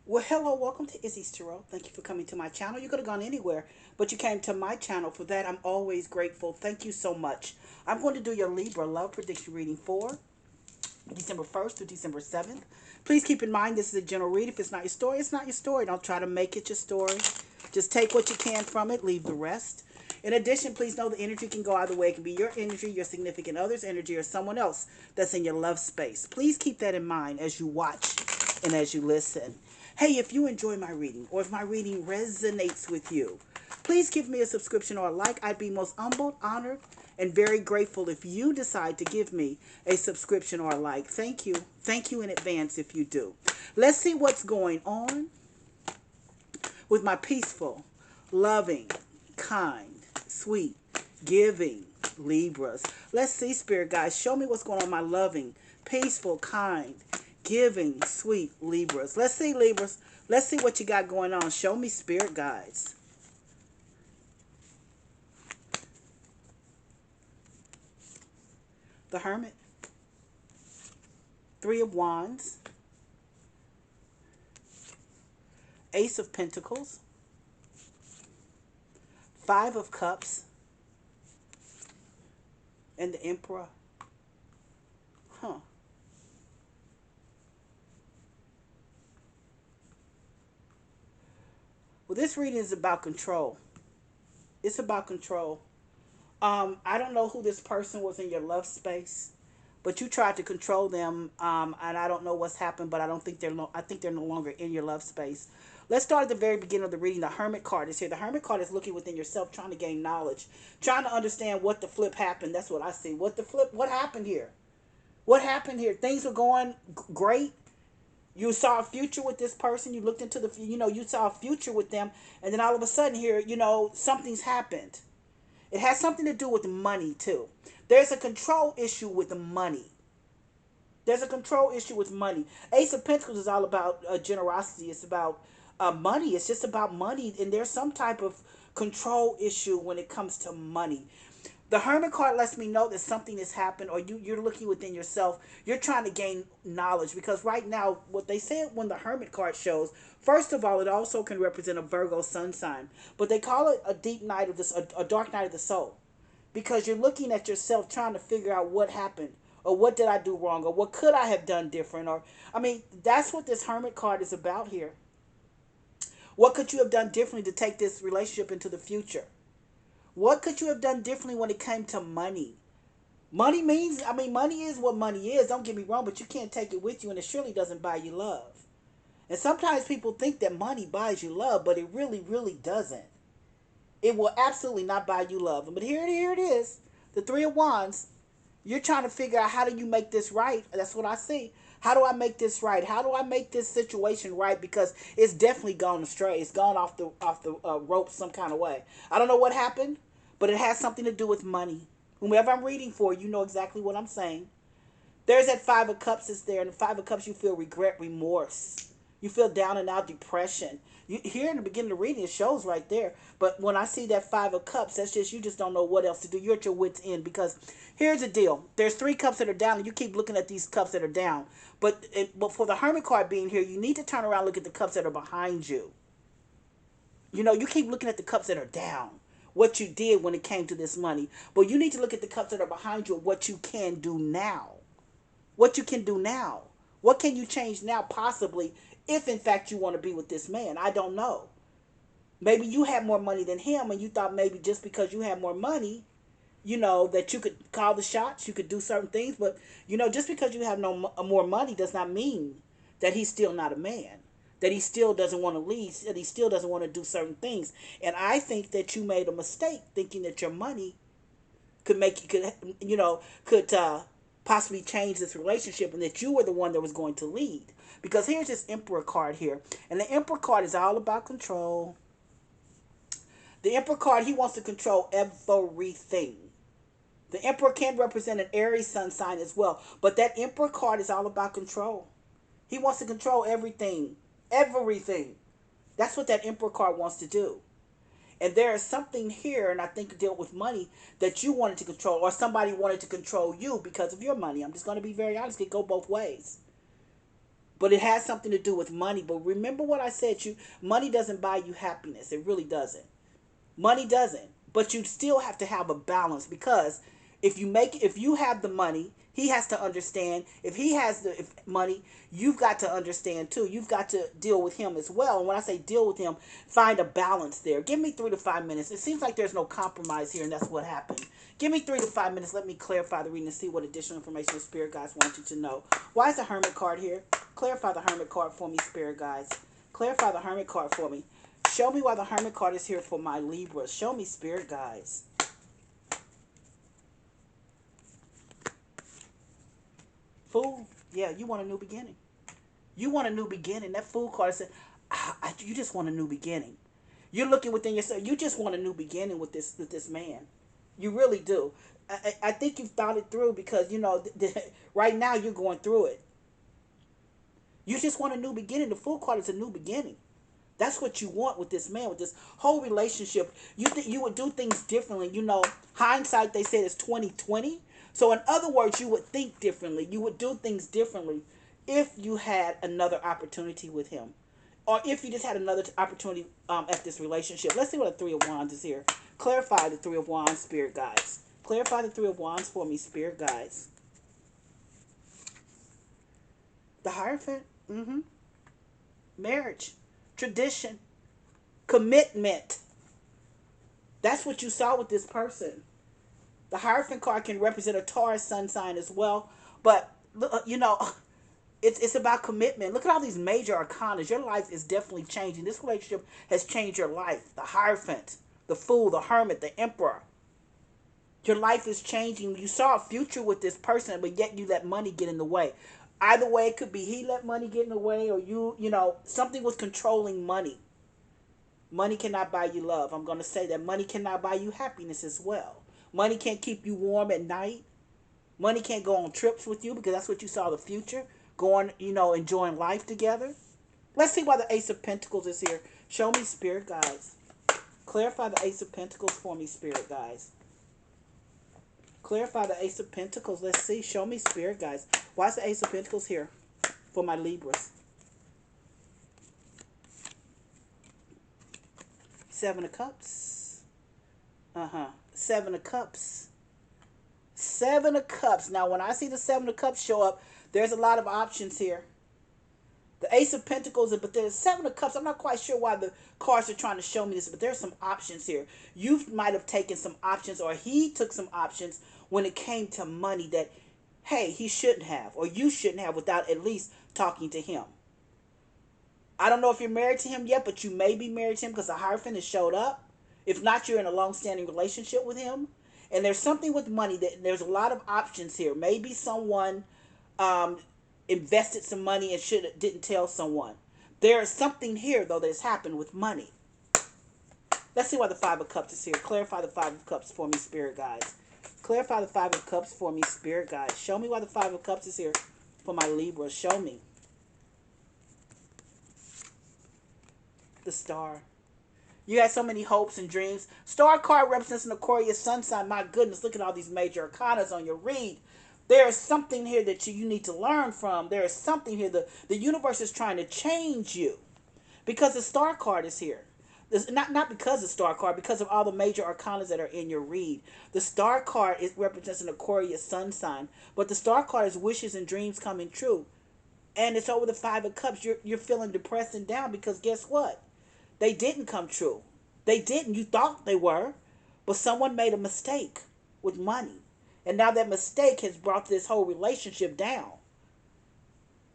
Well, hello, welcome to Izzy's Tarot. Thank you for coming to my channel. You could have gone anywhere, but you came to my channel. For that, I'm always grateful. Thank you so much. I'm going to do your Libra love prediction reading for December 1st through December 7th. Please keep in mind this is a general read. If it's not your story, it's not your story. Don't try to make it your story. Just take what you can from it, leave the rest. In addition, please know the energy can go either way. It can be your energy, your significant other's energy, or someone else that's in your love space. Please keep that in mind as you watch and as you listen. Hey, if you enjoy my reading or if my reading resonates with you, please give me a subscription or a like. I'd be most humbled, honored, and very grateful if you decide to give me a subscription or a like. Thank you. Thank you in advance if you do. Let's see what's going on with my peaceful, loving, kind, sweet, giving Libras. Let's see, Spirit guys. Show me what's going on with my loving, peaceful, kind, giving, sweet Libras. Let's see, Libras. Let's see what you got going on. Show me, Spirit guides. The Hermit. Three of Wands. Ace of Pentacles. Five of Cups. And the Emperor. Huh. Well, this reading is about control. It's about control. I don't know who this person was in your love space, but you tried to control them. And I don't know what's happened, but I don't think I think they're no longer in your love space. Let's start at the very beginning of the reading. The Hermit card is here. The Hermit card is looking within yourself, trying to gain knowledge, trying to understand what the flip happened. That's what I see. What happened here? What happened here? Things were going great. You saw a future with this person. You looked into you saw a future with them. And then all of a sudden here, something's happened. It has something to do with money too. There's a control issue with the money. There's a control issue with money. Ace of Pentacles is all about generosity. It's about money. It's just about money. And there's some type of control issue when it comes to money. The Hermit card lets me know that something has happened, or you're looking within yourself. You're trying to gain knowledge, because right now, what they say when the Hermit card shows, first of all, it also can represent a Virgo sun sign, but they call it a deep night of this, a dark night of the soul, because you're looking at yourself trying to figure out what happened, or what did I do wrong, or what could I have done different, or that's what this Hermit card is about here. What could you have done differently to take this relationship into the future? What could you have done differently when it came to money? Money is what money is. Don't get me wrong, but you can't take it with you, and it surely doesn't buy you love. And sometimes people think that money buys you love, but it really, really doesn't. It will absolutely not buy you love. But here it is. The Three of Wands. You're trying to figure out, how do you make this right? That's what I see. How do I make this right? How do I make this situation right? Because it's definitely gone astray. It's gone off the ropes some kind of way. I don't know what happened, but it has something to do with money. Whomever I'm reading for, you know exactly what I'm saying. There's that Five of Cups is there. And the Five of Cups, you feel regret, remorse. You feel down and out, depression. You here in the beginning of the reading, it shows right there. But when I see that Five of Cups, that's just, you just don't know what else to do. You're at your wit's end, because here's the deal. There's three cups that are down, and you keep looking at these cups that are down. But for the Hermit card being here, you need to turn around and look at the cups that are behind you. You keep looking at the cups that are down, what you did when it came to this money. But you need to look at the cups that are behind you, and what you can do now. What you can do now. What can you change now, possibly, if in fact you want to be with this man? I don't know. Maybe you have more money than him, and you thought maybe just because you have more money, that you could call the shots, you could do certain things. But, just because you have no more money does not mean that he's still not a man, that he still doesn't want to lead, that he still doesn't want to do certain things. And I think that you made a mistake thinking that your money could make you could possibly change this relationship, and that you were the one that was going to lead. Because here's this Emperor card here, and the Emperor card is all about control. The Emperor card, he wants to control everything. The Emperor can represent an Aries sun sign as well, but that Emperor card is all about control. He wants to control everything. Everything. That's what that Emperor card wants to do. And there is something here, and I think it dealt with money, that you wanted to control, or somebody wanted to control you because of your money. I'm just going to be very honest. It could go both ways. But it has something to do with money. But remember what I said, money doesn't buy you happiness. It really doesn't. Money doesn't. But you still have to have a balance, because if you have the money, he has to understand. If he has the money, you've got to understand too. You've got to deal with him as well. And when I say deal with him, find a balance there. Give me 3 to 5 minutes. It seems like there's no compromise here, and that's what happened. Give me 3 to 5 minutes. Let me clarify the reading and see what additional information the Spirit guides want you to know. Why is the Hermit card here? Clarify the Hermit card for me, Spirit guides. Clarify the Hermit card for me. Show me why the Hermit card is here for my Libra. Show me, Spirit guides. Fool. Yeah, you want a new beginning. You want a new beginning. That Fool card said, you just want a new beginning. You're looking within yourself. You just want a new beginning with this man. You really do. I think you've thought it through, because, right now you're going through it. You just want a new beginning. The Fool card is a new beginning. That's what you want with this man, with this whole relationship. You think you would do things differently. Hindsight, they said, is 20/20. So in other words, you would think differently. You would do things differently if you had another opportunity with him, or if you just had another opportunity at this relationship. Let's see what the Three of Wands is here. Clarify the Three of Wands, Spirit guides. Clarify the Three of Wands for me, Spirit guides. The Hierophant. Marriage. Tradition. Commitment. That's what you saw with this person. The Hierophant card can represent a Taurus sun sign as well. But, it's about commitment. Look at all these major arcanas. Your life is definitely changing. This relationship has changed your life. The Hierophant, the Fool, the Hermit, the Emperor. Your life is changing. You saw a future with this person, but yet you let money get in the way. Either way, it could be he let money get in the way, or something was controlling money. Money cannot buy you love. I'm going to say that money cannot buy you happiness as well. Money can't keep you warm at night. Money can't go on trips with you, because that's what you saw the future. Going, enjoying life together. Let's see why the Ace of Pentacles is here. Show me, Spirit guides. Clarify the Ace of Pentacles for me, Spirit guides. Clarify the Ace of Pentacles. Let's see. Show me, Spirit guides. Why is the Ace of Pentacles here for my Libras? Seven of Cups. Seven of Cups. Seven of Cups. Now, when I see the Seven of Cups show up, there's a lot of options here. The Ace of Pentacles, but there's Seven of Cups. I'm not quite sure why the cards are trying to show me this, but there's some options here. You might have taken some options, or he took some options when it came to money that, hey, he shouldn't have, or you shouldn't have, without at least talking to him. I don't know if you're married to him yet, but you may be married to him, because the Hierophant has showed up. If not, you're in a long-standing relationship with him. And there's something with money that there's a lot of options here. Maybe someone invested some money and didn't tell someone. There is something here, though, that has happened with money. Let's see why the Five of Cups is here. Clarify the Five of Cups for me, Spirit guides. Clarify the Five of Cups for me, Spirit guides. Show me why the Five of Cups is here for my Libra. Show me. The Star. You had so many hopes and dreams. Star card represents an Aquarius sun sign. My goodness, look at all these major arcanas on your read. There is something here that you need to learn from. There is something here. The universe is trying to change you, because the Star card is here. Not because of the Star card, because of all the major arcanas that are in your read. The Star card represents an Aquarius sun sign, but the Star card is wishes and dreams coming true. And it's over the Five of Cups. You're feeling depressed and down, because guess what? They didn't come true. They didn't. You thought they were, but someone made a mistake with money. And now that mistake has brought this whole relationship down.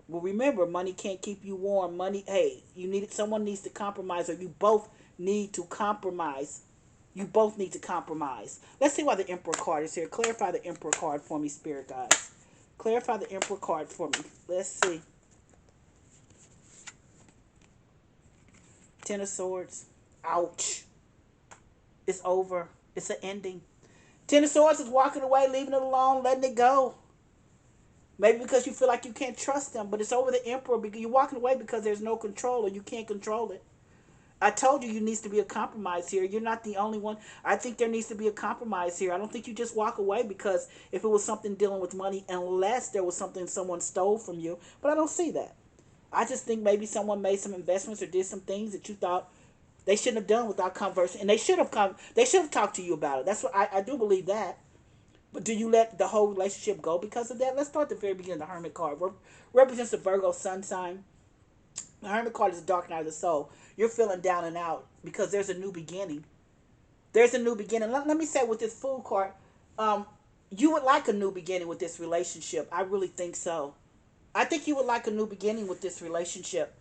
Well, remember, money can't keep you warm. Money, hey, someone needs to compromise, or you both need to compromise. You both need to compromise. Let's see why the Emperor card is here. Clarify the Emperor card for me, Spirit guides. Clarify the Emperor card for me. Let's see. Ten of Swords. Ouch. It's over. It's an ending. Ten of Swords is walking away, leaving it alone, letting it go. Maybe because you feel like you can't trust them, but it's over the Emperor, because you're walking away because there's no control, or you can't control it. I told you needs to be a compromise here. You're not the only one. I think there needs to be a compromise here. I don't think you just walk away because if it was something dealing with money, unless there was something someone stole from you. But I don't see that. I just think maybe someone made some investments or did some things that you thought they shouldn't have done without conversing, and they should have come. They should have talked to you about it. That's what I do believe that. But do you let the whole relationship go because of that? Let's start at the very beginning. The Hermit card represents the Virgo sun sign. The Hermit card is the dark night of the soul. You're feeling down and out because there's a new beginning. There's a new beginning. Let me say with this Fool card, um, you would like a new beginning with this relationship. I really think so. I think you would like a new beginning with this relationship.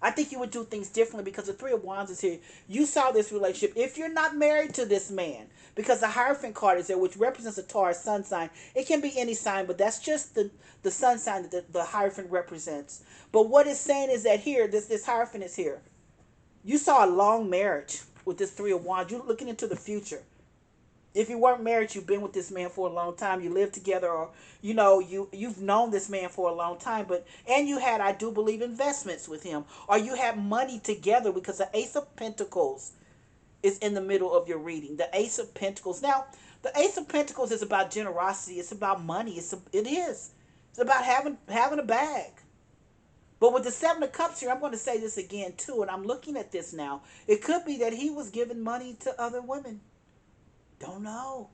I think you would do things differently because the Three of Wands is here. You saw this relationship. If you're not married to this man, because the Hierophant card is there, which represents a Taurus sun sign. It can be any sign, but that's just the sun sign that the Hierophant represents. But what it's saying is that here, this Hierophant is here. You saw a long marriage with this Three of Wands. You're looking into the future. If you weren't married, you've been with this man for a long time. You live together, or you've known this man for a long time. And you had, I do believe, investments with him, or you had money together because the Ace of Pentacles is in the middle of your reading. The Ace of Pentacles. Now, the Ace of Pentacles is about generosity. It's about money. It is. It's about having a bag. But with the Seven of Cups here, I'm going to say this again too, and I'm looking at this now. It could be that he was giving money to other women. Don't know.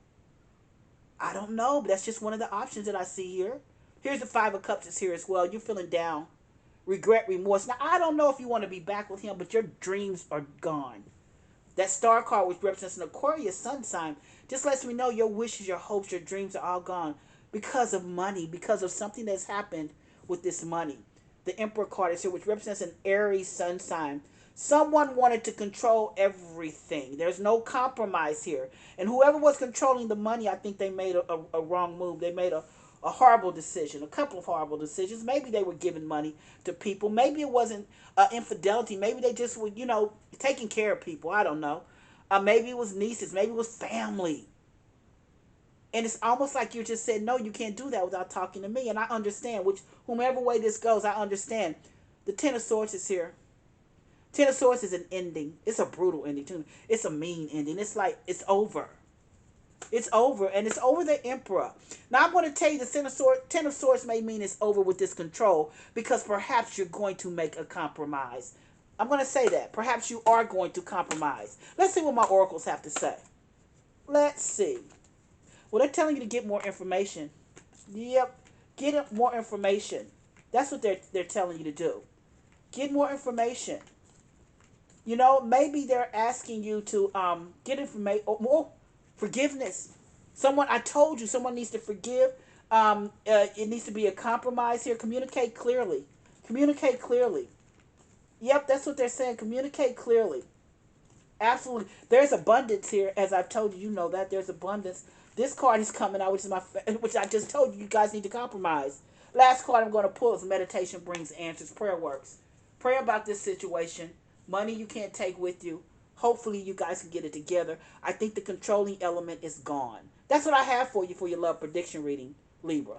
I don't know, but that's just one of the options that I see here. Here's the Five of Cups is here as well. You're feeling down. Regret, remorse. Now, I don't know if you want to be back with him, but your dreams are gone. That Star card, which represents an Aquarius sun sign, just lets me know your wishes, your hopes, your dreams are all gone because of money, because of something that's happened with this money. The Emperor card is here, which represents an Aries sun sign. Someone wanted to control everything. There's no compromise here. And whoever was controlling the money, I think they made a wrong move. They made a horrible decision, a couple of horrible decisions. Maybe they were giving money to people. Maybe it wasn't infidelity. Maybe they just were, taking care of people. I don't know. Maybe it was nieces. Maybe it was family. And it's almost like you just said, no, you can't do that without talking to me. And I understand, whomever way this goes, I understand. The Ten of Swords is here. Ten of Swords is an ending. It's a brutal ending too. It's a mean ending. It's like it's over. It's over, and it's over the Emperor. Now I'm going to tell you, the Ten of Swords may mean it's over with this control because perhaps you're going to make a compromise. I'm going to say that. Perhaps you are going to compromise. Let's see what my oracles have to say. Let's see. Well, they're telling you to get more information. Yep, get more information. That's what they're telling you to do. Get more information. Maybe they're asking you to get information or more forgiveness. I told you, someone needs to forgive. It needs to be a compromise here. Communicate clearly. Communicate clearly. Yep, that's what they're saying. Communicate clearly. Absolutely. There's abundance here, as I've told you. You know that there's abundance. This card is coming out, which I just told you. You guys need to compromise. Last card I'm going to pull is meditation brings answers. Prayer works. Pray about this situation. Money you can't take with you. Hopefully you guys can get it together. I think the controlling element is gone. That's what I have for you for your love prediction reading, Libra.